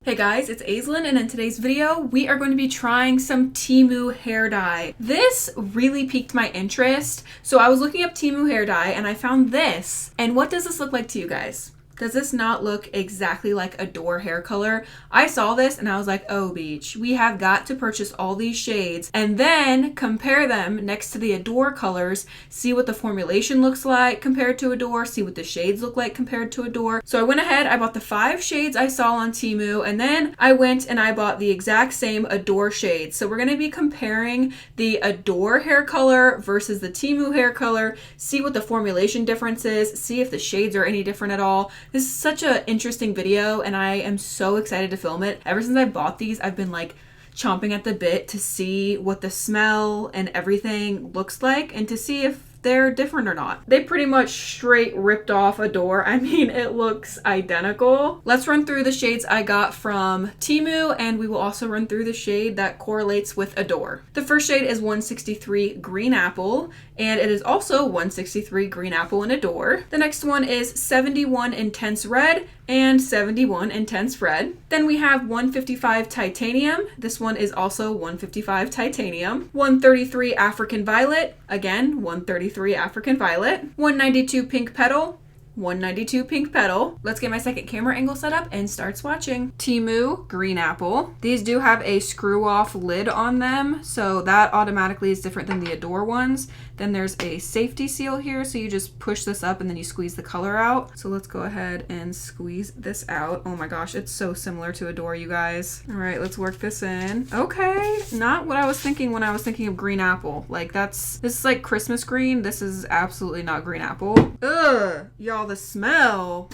Hey guys, it's Aislinn, and in today's video, we are going to be trying some Temu hair dye. This really piqued my interest, so I was looking up Temu hair dye and I found this. And what does this look like to you guys? Does this not look exactly like Adore hair color? I saw this and I was like, oh beach, we have got to purchase all these shades and then compare them next to the Adore colors, see what the formulation looks like compared to Adore, see what the shades look like compared to Adore. So I went ahead, I bought the 5 shades I saw on Temu, and then I went and I bought the exact same Adore shades. So we're going to be comparing the Adore hair color versus the Temu hair color, see what the formulation difference is, see if the shades are any different at all. This is such an interesting video and I am so excited to film it. Ever since I bought these, I've been like chomping at the bit to see what the smell and everything looks like and to see if they're different or not. They pretty much straight ripped off Adore. I mean, it looks identical. Let's run through the shades I got from Temu, and we will also run through the shade that correlates with Adore. The first shade is 163 Green Apple, and it is also 163 Green Apple in Adore. The next one is 71 Intense Red and 71 Intense Red. Then we have 155 Titanium. This one is also 155 Titanium. 133 African Violet. Again, 133 African Violet. 192 Pink Petal. 192 Pink Petal. Let's get my second camera angle set up and start swatching. Temu Green Apple. These do have a screw off lid on them, so that automatically is different than the Adore ones. Then there's a safety seal here, so you just push this up and then you squeeze the color out. So let's go ahead and squeeze this out. Oh my gosh, it's so similar to Adore, you guys. All right, let's work this in. Okay, not what I was thinking when I was thinking of Green Apple. Like this is like Christmas green. This is absolutely not Green Apple. Ugh, y'all, the smell.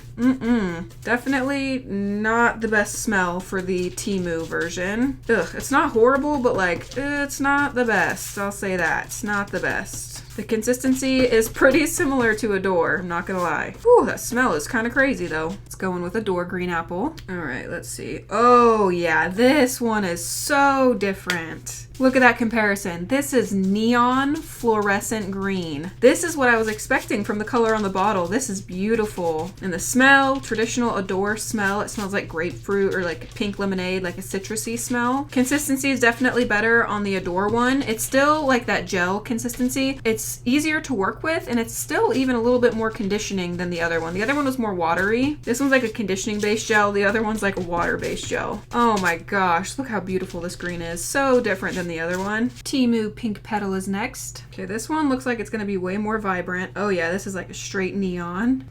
Definitely not the best smell for the Temu version. Ugh, it's not horrible, but like, it's not the best. I'll say that. It's not the best. The consistency is pretty similar to Adore, I'm not gonna lie. Whew, that smell is kind of crazy though. Let's go in with Adore Green Apple. All right, let's see. Oh yeah, this one is so different. Look at that comparison. This is neon fluorescent green. This is what I was expecting from the color on the bottle. This is beautiful. And the smell, traditional Adore smell. It smells like grapefruit or like pink lemonade, like a citrusy smell. Consistency is definitely better on the Adore one. It's still like that gel consistency. It's easier to work with and it's still even a little bit more conditioning than the other one. The other one was more watery. This one's like a conditioning based gel. The other one's like a water based gel. Oh my gosh, look how beautiful this green is. So different than the other one. Temu Pink Petal is next. Okay, this one looks like it's gonna be way more vibrant. Oh yeah, this is like a straight neon.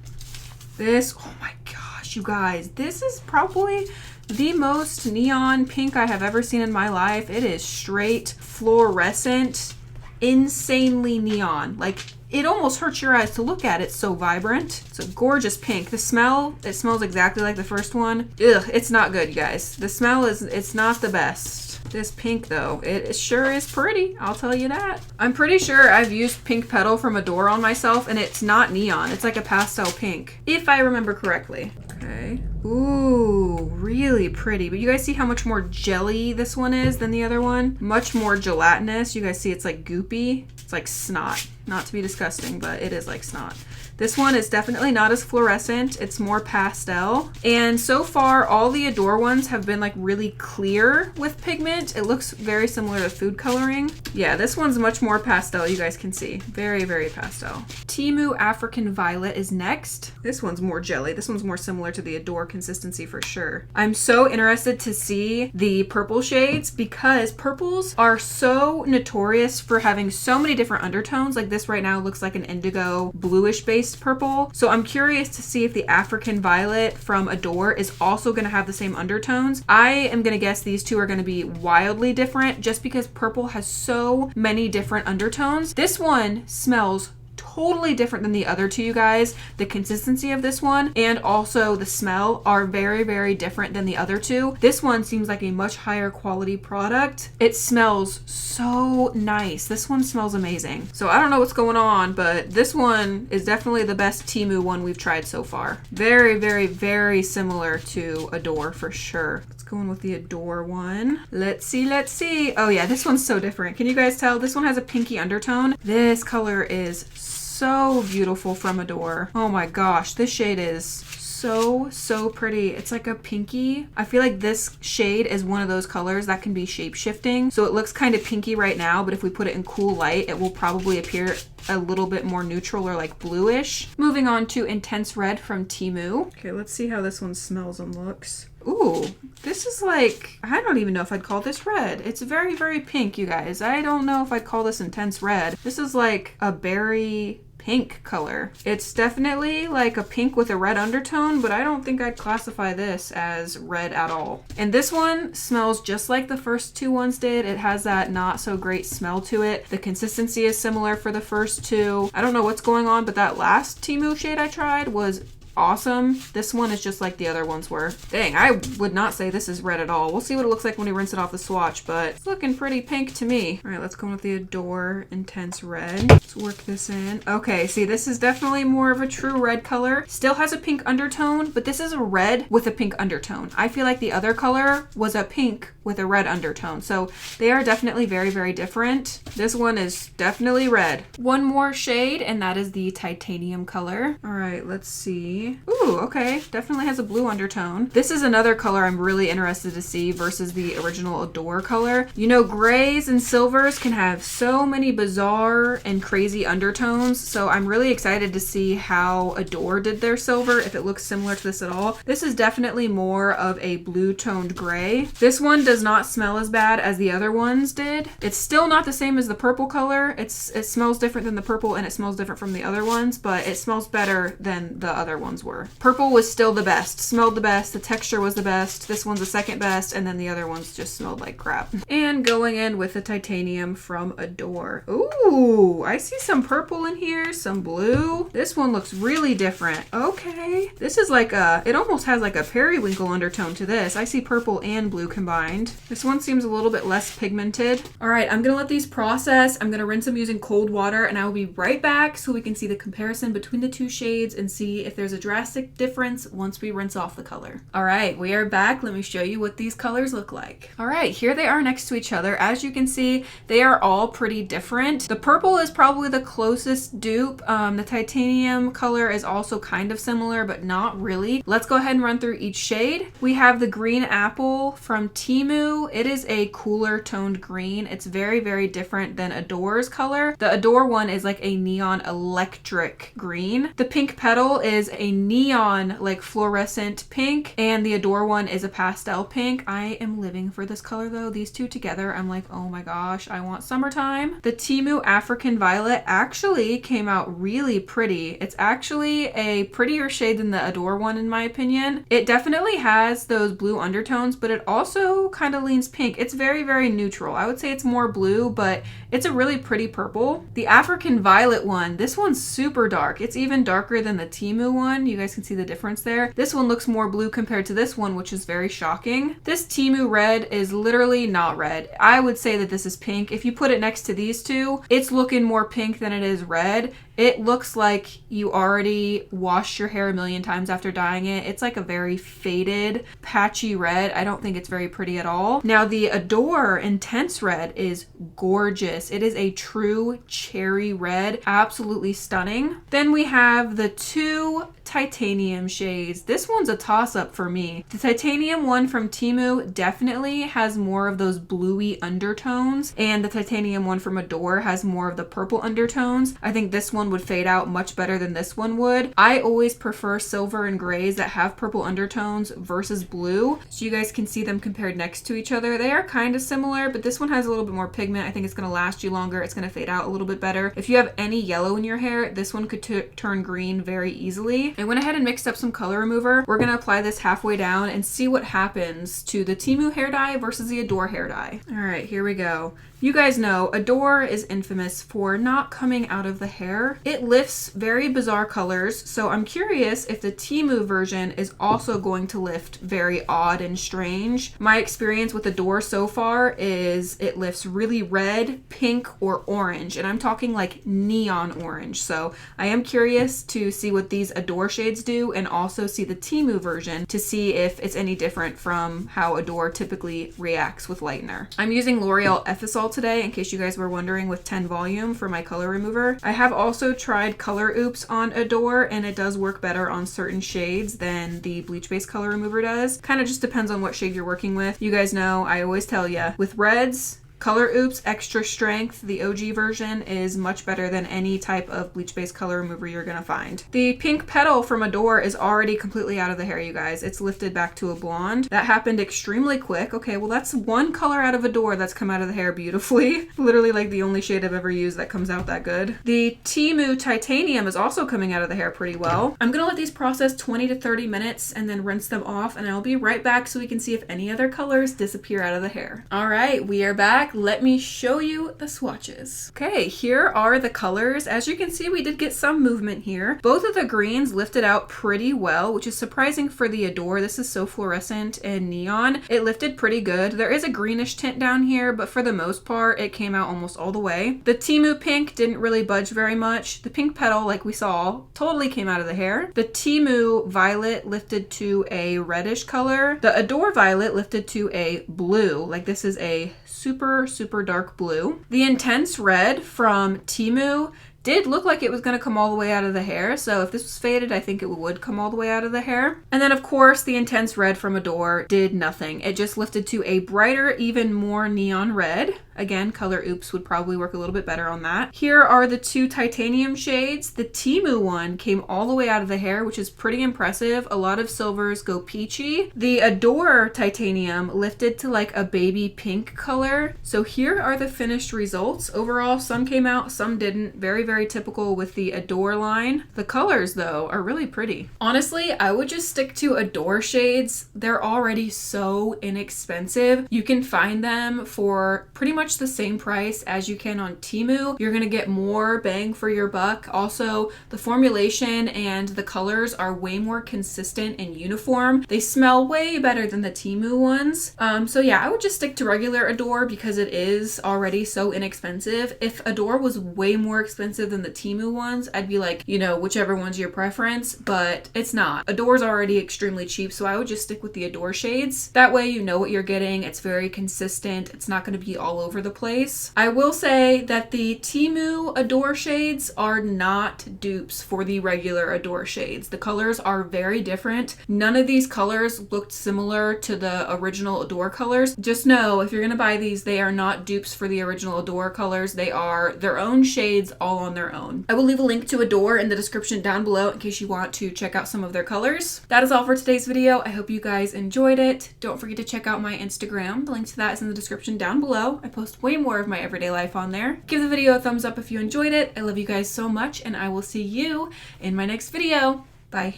This, oh my gosh, you guys, this is probably the most neon pink I have ever seen in my life. It is straight fluorescent, insanely neon. Like, it almost hurts your eyes to look at. It's so vibrant. It's a gorgeous pink. The smell, it smells exactly like the first one. Ugh, it's not good, you guys. The smell is, it's not the best. This pink though, it sure is pretty, I'll tell you that. I'm pretty sure I've used Pink Petal from Adore on myself and it's not neon. It's like a pastel pink, if I remember correctly. Okay. Ooh, really pretty. But you guys see how much more jelly this one is than the other one? Much more gelatinous. You guys see it's like goopy. It's like snot. Not to be disgusting, but it is like snot. This one is definitely not as fluorescent. It's more pastel. And so far, all the Adore ones have been like really clear with pigment. It looks very similar to food coloring. Yeah, this one's much more pastel, you guys can see. Very, very pastel. Temu African Violet is next. This one's more jelly. This one's more similar to the Adore consistency for sure. I'm so interested to see the purple shades because purples are so notorious for having so many different undertones. Like this right now looks like an indigo bluish based purple. So I'm curious to see if the African Violet from Adore is also going to have the same undertones. I am going to guess these two are going to be wildly different just because purple has so many different undertones. This one smells totally different than the other two, you guys. The consistency of this one and also the smell are very, very different than the other two. This one seems like a much higher quality product. It smells so nice. This one smells amazing. So I don't know what's going on, but this one is definitely the best Temu one we've tried so far. Very, very, very similar to Adore for sure. Let's go in with the Adore one. Let's see, let's see. Oh yeah, this one's so different. Can you guys tell? This one has a pinky undertone. This color is so beautiful from Adore. Oh my gosh, this shade is so pretty. It's like a pinky. I feel like this shade is one of those colors that can be shape shifting. So it looks kind of pinky right now, but if we put it in cool light, it will probably appear a little bit more neutral or like bluish. Moving on to Intense Red from Temu. Okay, let's see how this one smells and looks. Ooh, this is like, I don't even know if I'd call this red. It's very pink, you guys. I don't know if I'd call this intense red. This is like a berry pink color. It's definitely like a pink with a red undertone, but I don't think I'd classify this as red at all. And this one smells just like the first two ones did. It has that not so great smell to it. The consistency is similar for the first two. I don't know what's going on, but that last Temu shade I tried was awesome. This one is just like the other ones were. Dang, I would not say this is red at all. We'll see what it looks like when we rinse it off the swatch, but it's looking pretty pink to me. All right, let's go in with the Adore Intense Red. Let's work this in. Okay, see, this is definitely more of a true red color. Still has a pink undertone, but this is a red with a pink undertone. I feel like the other color was a pink with a red undertone. So they are definitely very different. This one is definitely red. One more shade, and that is the Titanium color. All right, let's see. Ooh, okay. Definitely has a blue undertone. This is another color I'm really interested to see versus the original Adore color. You know, grays and silvers can have so many bizarre and crazy undertones, so I'm really excited to see how Adore did their silver, if it looks similar to this at all. This is definitely more of a blue toned gray. This one does not smell as bad as the other ones did. It's still not the same as the purple color. It smells different than the purple, and it smells different from the other ones, but it smells better than the other ones were. Purple was still the best, smelled the best, the texture was the best. This one's the second best, and then the other ones just smelled like crap. And going in with the Titanium from Adore. Ooh, I see some purple in here, some blue. This one looks really different. Okay, this is like it almost has like a periwinkle undertone to this. I see purple and blue combined. This one seems a little bit less pigmented. All right, I'm gonna let these process. I'm gonna rinse them using cold water, and I will be right back so we can see the comparison between the two shades and see if there's a drastic difference once we rinse off the color. All right, we are back. Let me show you what these colors look like. All right, here they are next to each other. As you can see, they are all pretty different. The purple is probably the closest dupe. The Titanium color is also kind of similar, but not really. Let's go ahead and run through each shade. We have the Green Apple from Temu. It is a cooler toned green. It's very different than Adore's color. The Adore one is like a neon electric green. The Pink Petal is a neon like fluorescent pink, and the Adore one is a pastel pink. I am living for this color though. These two together, I'm like, oh my gosh, I want summertime. The Temu African Violet actually came out really pretty. It's actually a prettier shade than the Adore one in my opinion. It definitely has those blue undertones, but it also kind of leans pink. It's very neutral. I would say it's more blue, but it's a really pretty purple. The African Violet one, this one's super dark. It's even darker than the Temu one. You guys can see the difference there. This one looks more blue compared to this one, which is very shocking. This Temu red is literally not red. I would say that this is pink. If you put it next to these two, it's looking more pink than it is red. It looks like you already washed your hair a million times after dyeing it. It's like a very faded, patchy red. I don't think it's very pretty at all. Now the Adore Intense Red is gorgeous. It is a true cherry red, absolutely stunning. Then we have the two Titanium shades. This one's a toss-up for me. The Titanium one from Temu definitely has more of those bluey undertones, and the Titanium one from Adore has more of the purple undertones. I think this one would fade out much better than this one would. I always prefer silver and grays that have purple undertones versus blue, so you guys can see them compared next to each other. They are kind of similar, but this one has a little bit more pigment. I think it's going to last you longer. It's going to fade out a little bit better. If you have any yellow in your hair, this one could turn green very easily. I went ahead and mixed up some color remover. We're going to apply this halfway down and see what happens to the Temu hair dye versus the Adore hair dye. All right, here we go. You guys know Adore is infamous for not coming out of the hair. It lifts very bizarre colors, so I'm curious if the Temu version is also going to lift very odd and strange. My experience with Adore so far is it lifts really red, pink, or orange, and I'm talking like neon orange. So I am curious to see what these Adore shades do, and also see the Temu version to see if it's any different from how Adore typically reacts with lightener. I'm using L'Oreal Effisol result today, in case you guys were wondering, with 10 volume for my color remover. I have also tried Color Oops on Adore, and it does work better on certain shades than the bleach-based color remover does. Kind of just depends on what shade you're working with. You guys know, I always tell you, with reds, Color Oops Extra Strength, the OG version, is much better than any type of bleach-based color remover you're gonna find. The pink petal from Adore is already completely out of the hair, you guys. It's lifted back to a blonde. That happened extremely quick. Okay, well that's one color out of Adore that's come out of the hair beautifully. Literally like the only shade I've ever used that comes out that good. The Temu Titanium is also coming out of the hair pretty well. I'm gonna let these process 20 to 30 minutes and then rinse them off, and I'll be right back so we can see if any other colors disappear out of the hair. All right, we are back. Let me show you the swatches. Okay, here are the colors. As you can see, we did get some movement here. Both of the greens lifted out pretty well, which is surprising for the Adore. This is so fluorescent and neon. It lifted pretty good. There is a greenish tint down here, but for the most part, it came out almost all the way. The Temu pink didn't really budge very much. The pink petal, like we saw, totally came out of the hair. The Temu violet lifted to a reddish color. The Adore violet lifted to a blue. Like this is a super dark blue. The intense red from Temu did look like it was going to come all the way out of the hair, so if this was faded, I think it would come all the way out of the hair. And then of course the intense red from Adore did nothing. It just lifted to a brighter, even more neon red. Again, Color Oops would probably work a little bit better on that. Here are the two titanium shades. The Temu one came all the way out of the hair, which is pretty impressive. A lot of silvers go peachy. The Adore titanium lifted to like a baby pink color. So here are the finished results. Overall, some came out, some didn't. Very typical with the Adore line. The colors though are really pretty. Honestly, I would just stick to Adore shades. They're already so inexpensive. You can find them for pretty much the same price as you can on Temu. You're gonna get more bang for your buck. Also, the formulation and the colors are way more consistent and uniform. They smell way better than the Temu ones. So yeah, I would just stick to regular Adore because it is already so inexpensive. If Adore was way more expensive than the Temu ones, I'd be like, you know, whichever one's your preference, but it's not. Adore's already extremely cheap, so I would just stick with the Adore shades. That way you know what you're getting. It's very consistent. It's not going to be all over the place. I will say that the Temu Adore shades are not dupes for the regular Adore shades. The colors are very different. None of these colors looked similar to the original Adore colors. Just know if you're going to buy these, they are not dupes for the original Adore colors. They are their own shades all on their own. I will leave a link to Adore in the description down below in case you want to check out some of their colors. That is all for today's video. I hope you guys enjoyed it. Don't forget to check out my Instagram. The link to that is in the description down below. I post way more of my everyday life on there. Give the video a thumbs up if you enjoyed it. I love you guys so much, and I will see you in my next video. Bye.